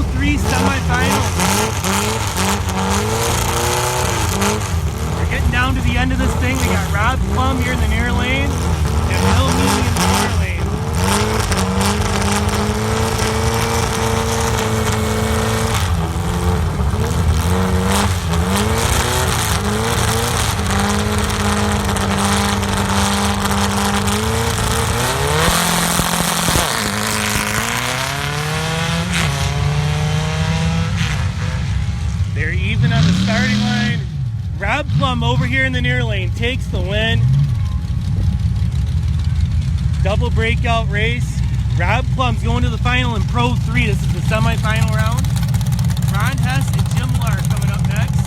Pro 3 semifinals. We're getting down to the end of this thing. We got Rob Plum here in the near lane and Will Meany in the far lane. They're even on the starting line. Rob Plum over here in the near lane takes the win. Double breakout race. Rob Plum's going to the final in Pro 3. This is the semifinal round. Ron Hess and Jim Lar coming up next.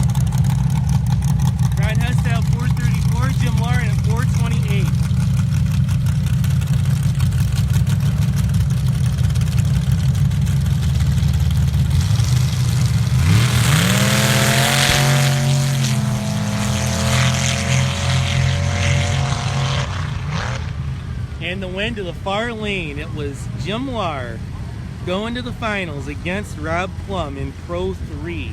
Ron Hess at 4:34, Jim Lar at 4:28. And the win to the far lane, it was Jim Lar going to the finals against Rob Plum in Pro 3.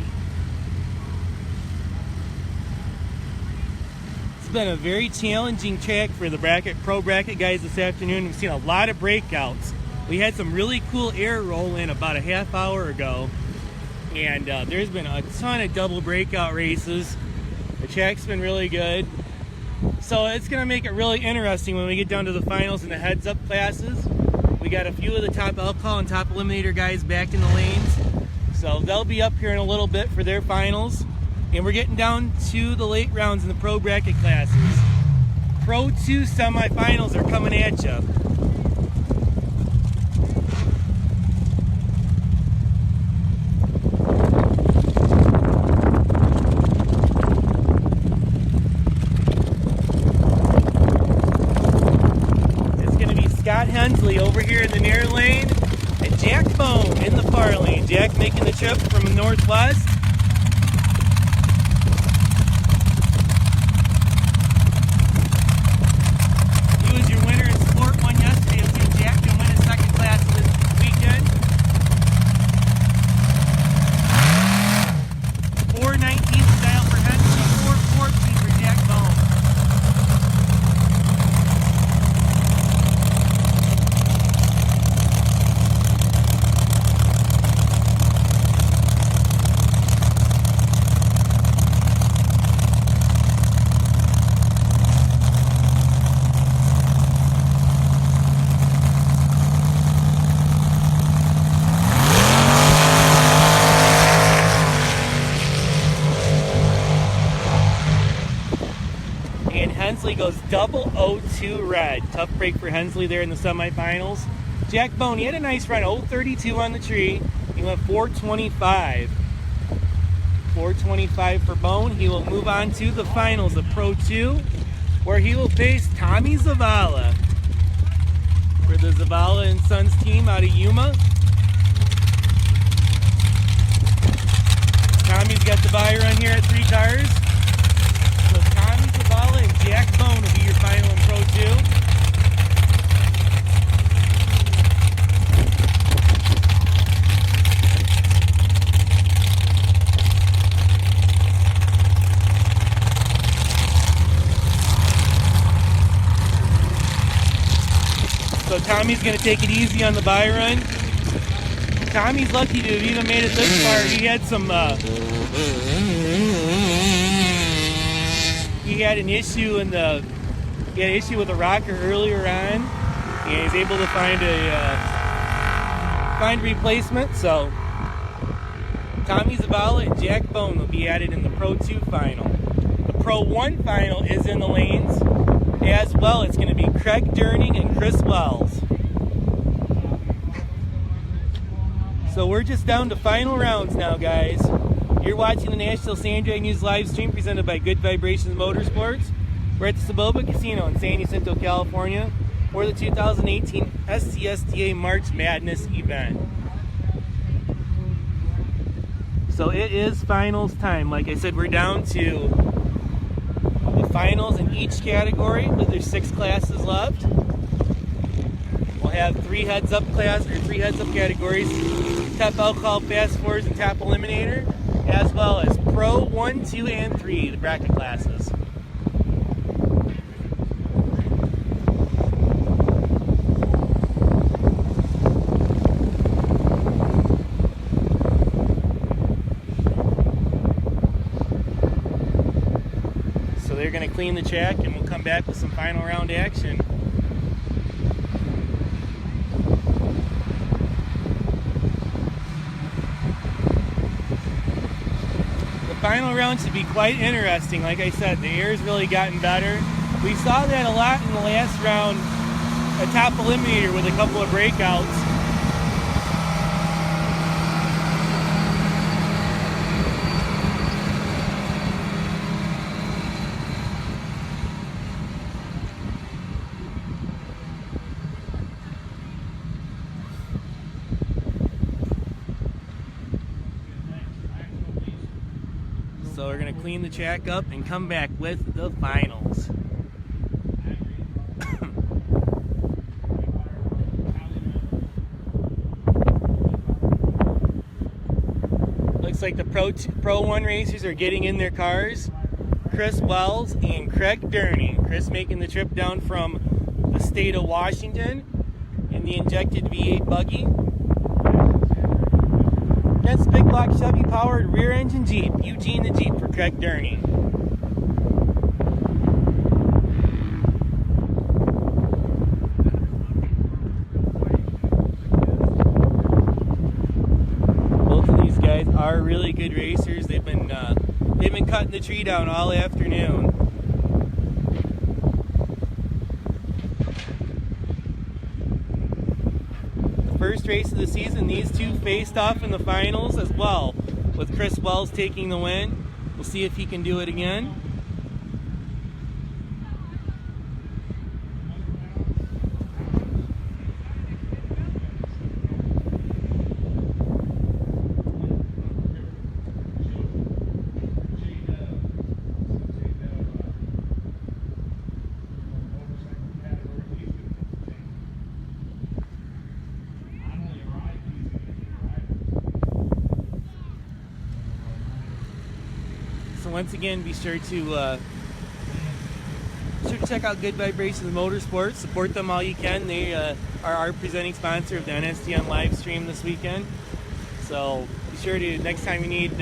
It's been a very challenging track for the pro bracket guys this afternoon. We've seen a lot of breakouts. We had some really cool air roll in about a half hour ago, and there's been a ton of double breakout races. The track's been really good. So it's going to make it really interesting when we get down to the finals in the heads-up classes. We got a few of the top alcohol and top eliminator guys back in the lanes. So they'll be up here in a little bit for their finals. And we're getting down to the late rounds in the pro bracket classes. Pro 2 semifinals are coming at you. Hensley over here in the near lane, and Jack Bone in the far lane. Jack making the trip from the northwest. He was your winner in Sport 1 yesterday. I think Jack can win his second class this weekend. 4:19 style for Hensley, 4:14 for Jack Bone. Hensley goes double 0-2 red. Tough break for Hensley there in the semifinals. Jack Bone, he had a nice run, 0-32 on the tree. He went 4:25. 4:25 for Bone. He will move on to the finals of Pro 2, where he will face Tommy Zavala for the Zavala and Sons team out of Yuma. Tommy's got the buy run here at 3 cars. So Tommy Zavala and Jack Bone will be your final in Pro 2. So Tommy's going to take it easy on the buy run. Tommy's lucky to have even made it this far. He had some he had an issue with a rocker earlier on, and he's able to find a replacement. So Tommy Zavala and Jack Bone will be added in the Pro 2 final. The Pro 1 final is in the lanes as well. It's going to be Craig Durning and Chris Wells. So we're just down to final rounds now, guys. You're watching the Nashville Sand Drag News live stream presented by Good Vibrations Motorsports. We're at the Soboba Casino in San Jacinto, California for the 2018 SCSDA March Madness event. So it is finals time. Like I said, we're down to the finals in each category, but there's 6 classes left. We'll have 3 heads-up categories. Top Alcohol Fast Fours and Top Eliminator, as well as Pro 1, 2, and 3, the bracket classes. So they're going to clean the track and we'll come back with some final round action. Final round should be quite interesting. Like I said, the air's really gotten better. We saw that a lot in the last round, a top eliminator with a couple of breakouts. So we're going to clean the track up and come back with the finals. Looks like the Pro 1 racers are getting in their cars. Chris Wells and Craig Durning. Chris making the trip down from the state of Washington in the injected V8 buggy. That's big block Chevy powered rear engine Jeep, Eugene the Jeep for Craig Durning. Both of these guys are really good racers. They've been cutting the tree down all afternoon. First race of the season, these two faced off in the finals as well, with Chris Wells taking the win. We'll see if he can do it again. So once again, be sure to check out Good Vibrations Motorsports. Support them all you can. They are our presenting sponsor of the NSDN live stream this weekend. So be sure to, next time you need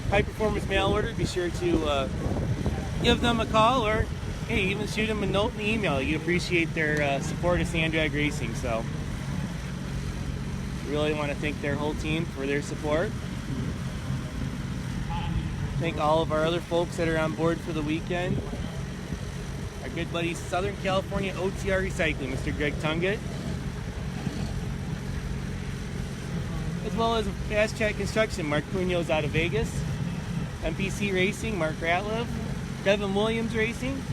high performance mail order, be sure to give them a call, or hey, even shoot them a note in the email. You appreciate their support of Sand Drag Racing. So really want to thank their whole team for their support. Thank all of our other folks that are on board for the weekend. Our good buddy Southern California OTR Recycling, Mr. Greg Tunget. As well as Fast Chat Construction, Mark Munoz out of Vegas. MPC Racing, Mark Ratliff. Devin Williams Racing.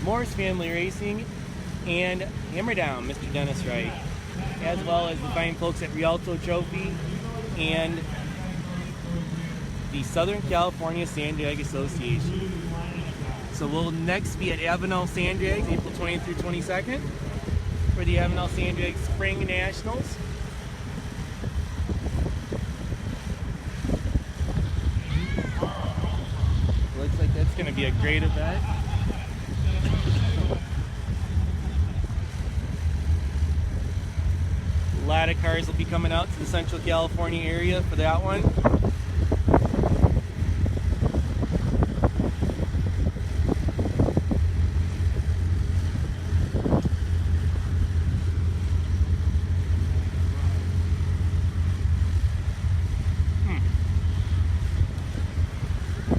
Morris Family Racing. And Hammer Down, Mr. Dennis Wright. As well as the fine folks at Rialto Trophy and the Southern California Sand Drag Association. So we'll next be at Avenel Sand Drags, April 20th through 22nd for the Avenel Sand Drag Spring Nationals. Looks like that's going to be a great event. A lot of cars will be coming out to the Central California area for that one.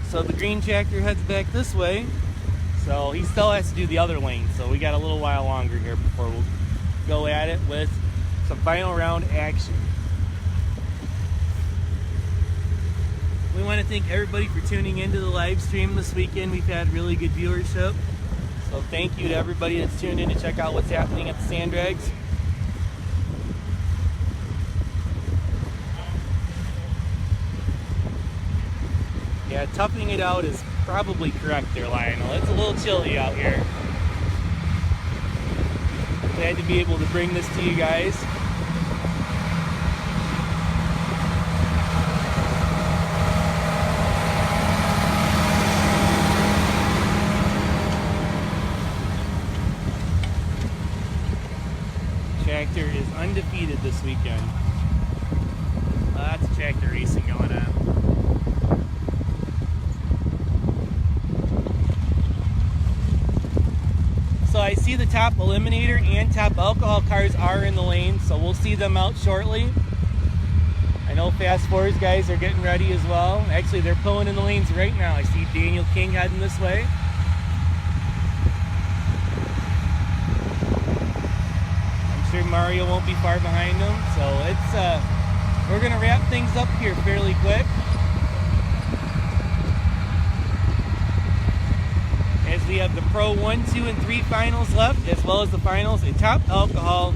So the green tractor heads back this way, so he still has to do the other lane, so we got a little while longer here before we'll go at it with some final round action. We want to thank everybody for tuning into the live stream this weekend. We've had really good viewership, so thank you to everybody that's tuned in to check out what's happening at the Sand Drags. Yeah, toughing it out is probably correct there, Lionel. It's a little chilly out here. Glad to be able to bring this to you guys. weekend. Lots of tractor racing going on. So I see the top Eliminator and top alcohol cars are in the lane, so we'll see them out shortly. I know Fast Fours guys are getting ready as well. Actually, they're pulling in the lanes right now. I see Daniel King heading this way. I'm sure Mario won't be far behind him. So it's we're gonna wrap things up here fairly quick. As we have the Pro 1, 2, and 3 finals left, as well as the finals in top alcohol,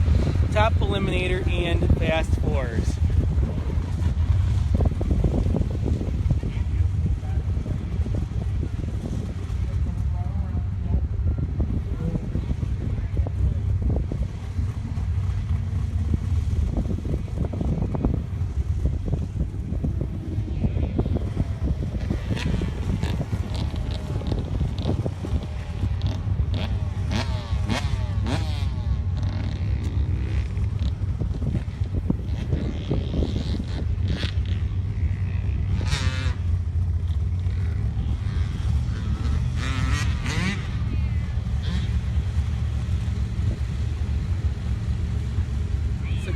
top Eliminator, and Fast Fours.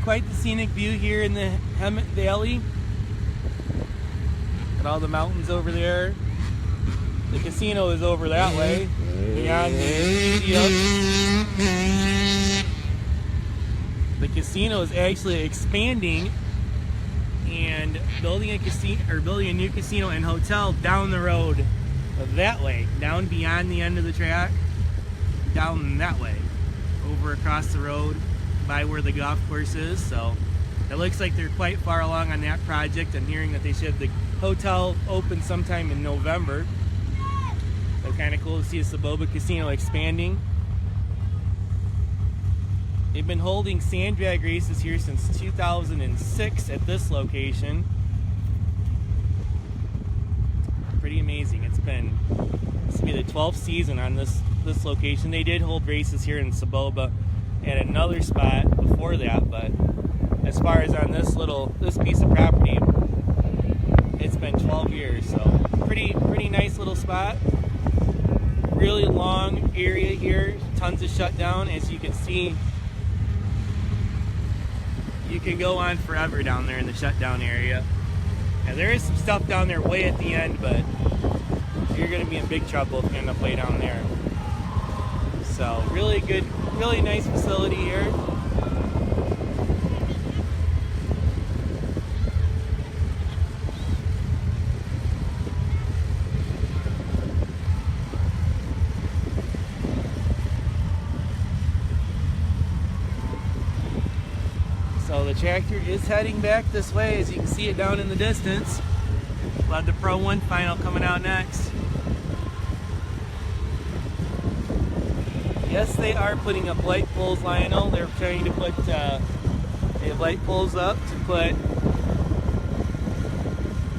Quite the scenic view here in the Hemet Valley. Got all the mountains over there. The casino is over that way, beyond the stadium. The casino is actually expanding and building a new casino and hotel down the road that way, down beyond the end of the track, down that way, over across the road by where the golf course is. So it looks like they're quite far along on that project. I'm hearing that they should have the hotel open sometime in November. So kind of cool to see a Soboba casino expanding. They've been holding sand drag races here since 2006 at this location. Pretty amazing. This will be the 12th season on this location. They did hold races here in Soboba at another spot before that, but as far as on this piece of property, it's been 12 years. So pretty nice little spot. Really long area here, tons of shutdown. As you can see, you can go on forever down there in the shutdown area. Now there is some stuff down there way at the end, but you're going to be in big trouble if you end up way down there. So really good, really nice facility here. So the tractor is heading back this way, as you can see it down in the distance. We'll have the Pro 1 final coming out next. Yes, they are putting up light poles, Lionel. They're trying to put, they have light poles up to put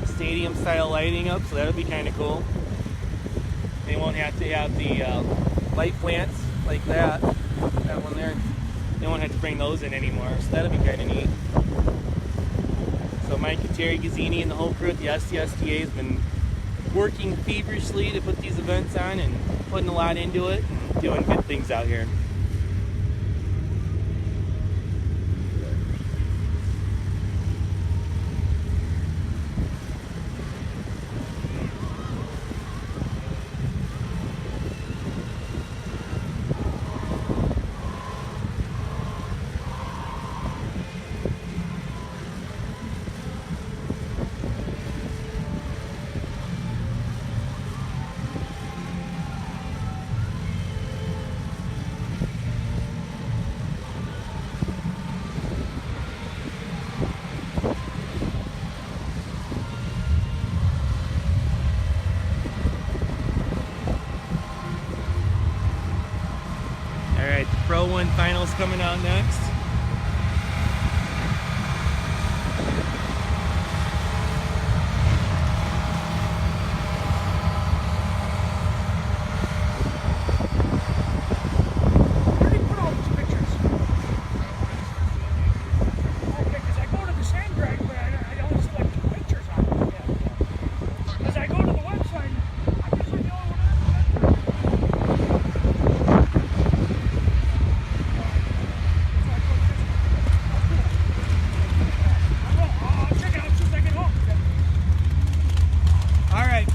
stadium style lighting up, so that'll be kind of cool. They won't have to have the light plants like that one there. They won't have to bring those in anymore, so that'll be kind of neat. So Mike and Terry Gazzini and the whole crew at the SCSDA has been working feverishly to put these events on and putting a lot into it and doing good things out here. Alright, the Pro 1 finals coming out next.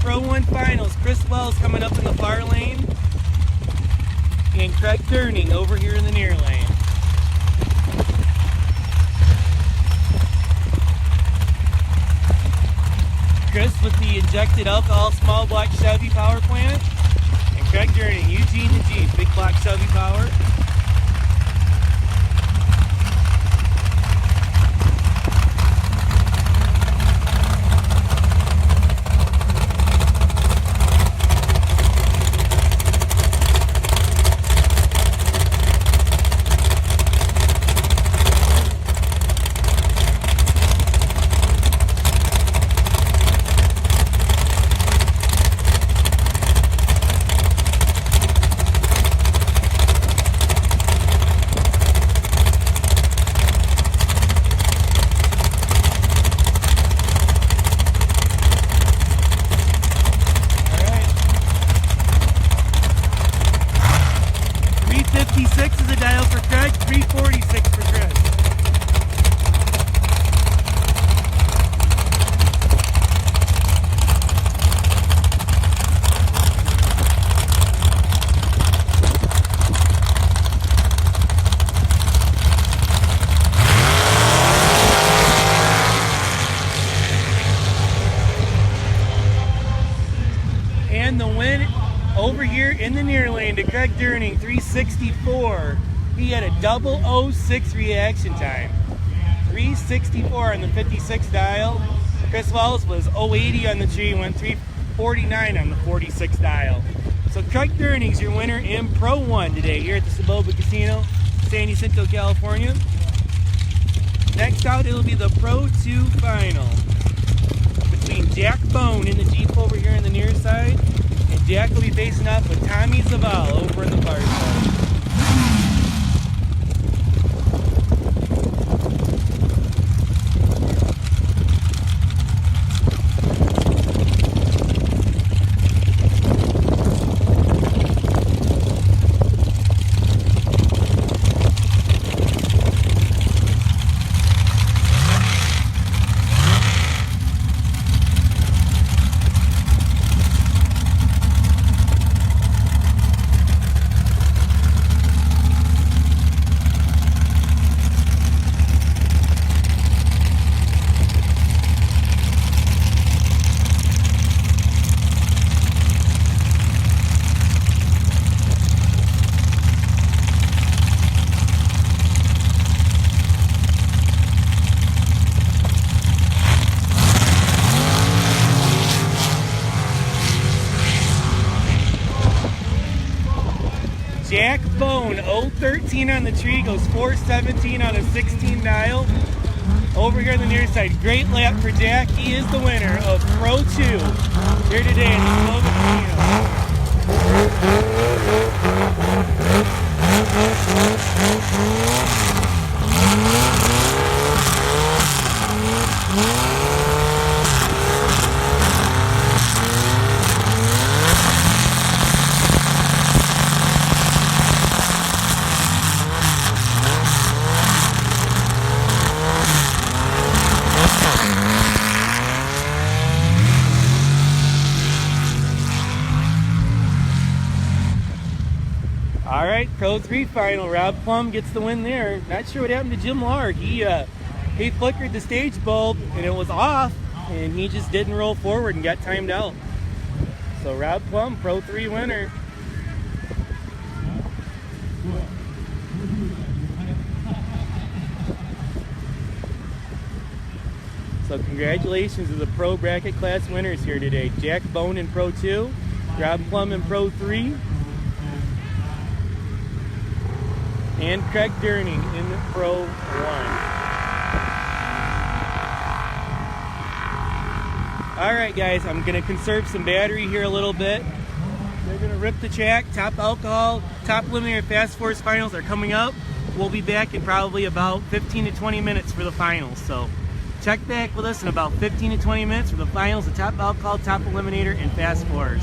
Pro 1 finals. Chris Wells coming up in the far lane. And Craig Durning over here in the near lane. Chris with the injected alcohol small block Chevy power plant. And Craig Durning, Eugene the Jeep, big block Chevy power. Is the dial for Craig, 346 for Craig. And the win over here in the near lane to Craig Durning, 364. He had a 006 reaction time. 364 on the 56 dial. Chris Wells was 080 on the tree, went 349 on the 46 dial. So Craig Durning's your winner in Pro 1 today here at the Soboba Casino, San Jacinto, California. Next out, it'll be the Pro 2 final between Jack Bone in the Jeep over here on the near side, and Jack will be facing off with Tommy Zaval over in the far side. Jack Bone, 013 on the tree, goes 417 on a 16 dial. Over here on the near side, great lap for Jack. He is the winner of Pro 2 here today in the Soboba All right, Pro 3 final. Rob Plum gets the win there. Not sure what happened to Jim Lark. He flickered the stage bulb and it was off, and he just didn't roll forward and got timed out. So Rob Plum, Pro 3 winner. So congratulations to the Pro Bracket Class winners here today. Jack Bone in Pro 2, Rob Plum in Pro 3, and Craig Durning in Pro 1. Alright guys, I'm going to conserve some battery here a little bit. They're going to rip the track. Top Alcohol, Top Eliminator Fast Force finals are coming up. We'll be back in probably about 15 to 20 minutes for the finals. So check back with us in about 15 to 20 minutes for the finals of Top Alcohol, Top Eliminator, and Fast Fours.